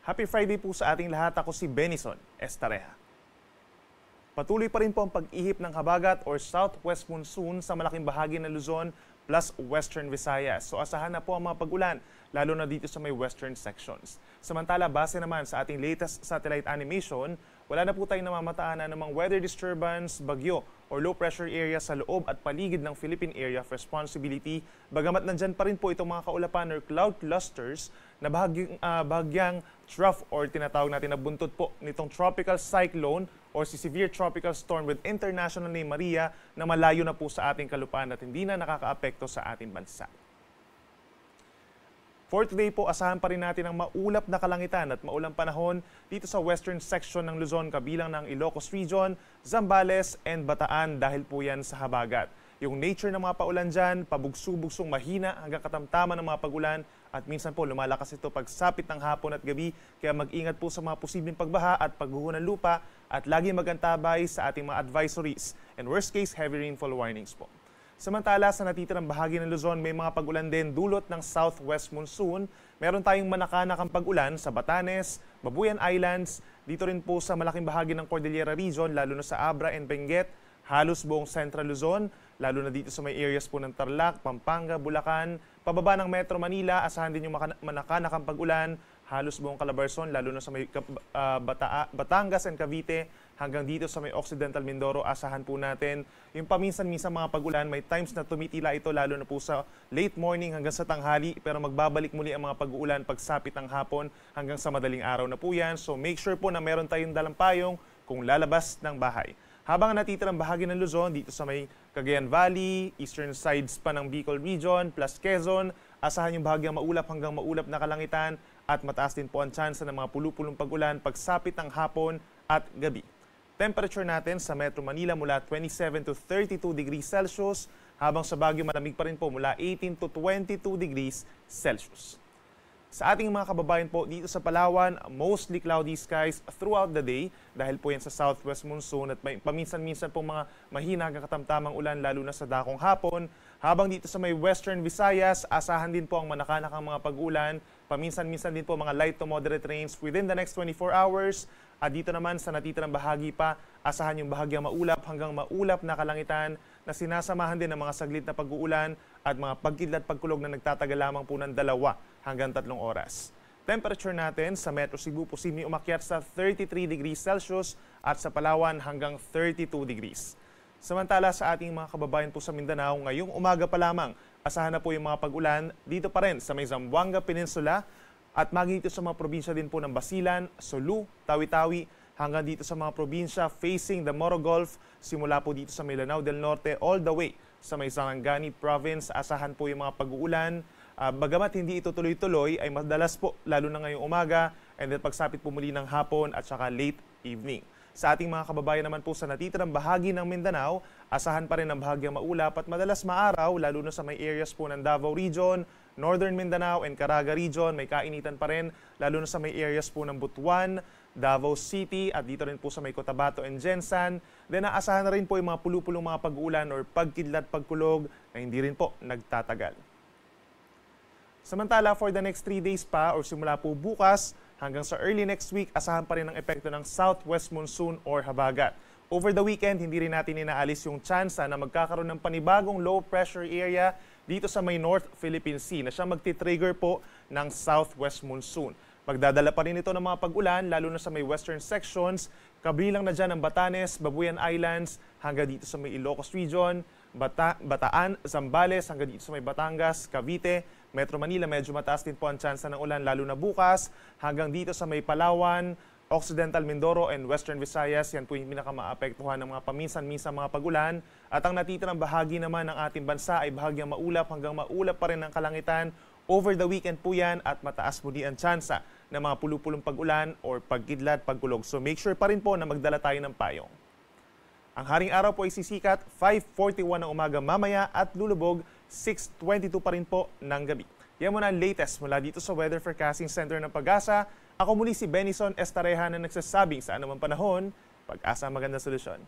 Happy Friday po sa ating lahat. Ako si Benison Estareha. Patuloy pa rin po ang pag-ihip ng habagat or southwest monsoon sa malaking bahagi ng Luzon plus Western Visayas. So asahan na po ang mga pag-ulan, lalo na dito sa may western sections. Samantala, base naman sa ating latest satellite animation, wala na po tayong namamataanan ng mga weather disturbance, bagyo, or low pressure area sa loob at paligid ng Philippine Area of Responsibility. Bagamat nandyan pa rin po itong mga kaulapan or cloud clusters na bahagyang trough or tinatawag natin na buntot po nitong tropical cyclone or si severe tropical storm with international name Maria na malayo na po sa ating kalupaan at hindi na nakakaapekto sa ating bansa. For today po, asahan pa rin natin ang maulap na kalangitan at maulang panahon dito sa western section ng Luzon kabilang ng Ilocos Region, Zambales, and Bataan dahil po yan sa habagat. Yung nature ng mga paulan dyan, pabugso-bugsong mahina hanggang katamtaman ng mga pagulan at minsan po lumalakas ito pagsapit ng hapon at gabi kaya mag-ingat po sa mga posibleng pagbaha at pagguho ng lupa at lagi magantabay sa ating mga advisories and worst case heavy rainfall warnings po. Samantala, sa natitirang bahagi ng Luzon, may mga pag-ulan din dulot ng southwest monsoon. Meron tayong manakanakang pag-ulan sa Batanes, Babuyan Islands, dito rin po sa malaking bahagi ng Cordillera Region, lalo na sa Abra and Benguet, halos buong Central Luzon, lalo na dito sa may areas po ng Tarlac, Pampanga, Bulacan, pababa ng Metro Manila, asahan din yung manakanakang pag-ulan, halos buong Calabarzon, lalo na sa may Batangas and Cavite, hanggang dito sa may Occidental Mindoro, asahan po natin yung paminsan-minsan mga pag-ulan. May times na tumitila ito lalo na po sa late morning hanggang sa tanghali, pero magbabalik muli ang mga pag-uulan pagsapit ng hapon hanggang sa madaling araw na po yan. So make sure po na meron tayong dalang payong kung lalabas ng bahay. Habang natitirang bahagi ng Luzon, dito sa may Cagayan Valley, eastern sides pa ng Bicol Region, plus Quezon, asahan yung bahagyang maulap hanggang maulap na kalangitan at mataas din po ang tsansa ng mga pulu-pulong pag-ulan pagsapit ng hapon at gabi. Temperature natin sa Metro Manila mula 27 to 32 degrees Celsius, habang sa Baguio malamig pa rin po mula 18 to 22 degrees Celsius. Sa ating mga kababayan po dito sa Palawan, mostly cloudy skies throughout the day dahil po yan sa southwest monsoon at may paminsan-minsan po mga mahina hanggang katamtamang ulan lalo na sa dakong hapon. Habang dito sa may western Visayas, asahan din po ang manakanakang mga pag-ulan, paminsan-minsan din po mga light to moderate rains within the next 24 hours. At dito naman sa natitirang bahagi pa, asahan yung bahagyang maulap hanggang maulap na kalangitan na sinasamahan din ng mga saglit na pag-uulan at mga pagkidlat pagkulog na nagtatagal lamang po ng 2 hanggang 3 oras. Temperature natin sa Metro Cebu posibleng umakyat sa 33 degrees Celsius at sa Palawan hanggang 32 degrees. Samantala sa ating mga kababayan po sa Mindanao, ngayong umaga pa lamang, asahan na po yung mga pag-ulan dito pa rin sa may Zamboanga Peninsula at maging dito sa mga probinsya din po ng Basilan, Sulu, Tawi-Tawi, hanggang dito sa mga probinsya facing the Moro Gulf, simula po dito sa Lanao del Norte all the way sa may Sarangani Province, asahan po yung mga pag-uulan. Bagamat hindi ito tuloy-tuloy, ay madalas po, lalo na ngayong umaga, and then pagsapit po muli ng hapon at saka late evening. Sa ating mga kababayan naman po sa natitirang bahagi ng Mindanao, asahan pa rin ang bahagyang maulap at madalas maaraw, lalo na sa may areas po ng Davao Region, Northern Mindanao and Caraga Region, may kainitan pa rin, lalo na sa may areas po ng Butuan, Davao City at dito rin po sa may Cotabato and Gensan. Then naasahan na rin po yung mga pulu-pulong mga pag-uulan or pagkidlat pagkulog na hindi rin po nagtatagal. Samantala, for the next 3 days pa or simula po bukas hanggang sa early next week, asahan pa rin ang epekto ng southwest monsoon or habagat. Over the weekend, hindi rin natin inaalis yung tsansa na magkakaroon ng panibagong low pressure area dito sa may North Philippine Sea na siya magti-trigger po ng southwest monsoon. Magdadala pa rin ito ng mga pag-ulan lalo na sa may western sections, kabilang na dyan ang Batanes, Babuyan Islands, hanggang dito sa may Ilocos Region, Bataan, Zambales, hanggang dito sa may Batangas, Cavite, Metro Manila. Medyo mataas din po ang tsansa ng ulan lalo na bukas, hanggang dito sa may Palawan, Occidental Mindoro and Western Visayas. Yan po yung pinakamaapektuhan ng mga paminsan-minsan mga pag-ulan. At ang natitirang bahagi naman ng ating bansa ay bahagyang maulap hanggang maulap pa rin ng kalangitan. Over the weekend po yan at mataas muli ang tsansa ng mga pulu-pulong pag-ulan or pagkidlat, pagkulog. So make sure pa rin po na magdala tayo ng payong. Ang haring araw po ay sisikat 5:41 ng umaga mamaya at lulubog 6:22 pa rin po ng gabi. Yan muna ang latest mula dito sa Weather Forecasting Center ng Pag-asa. Ako muli si Benison Estareha na nagsasabing sa anumang panahon, Pag-asa ang magandang solusyon.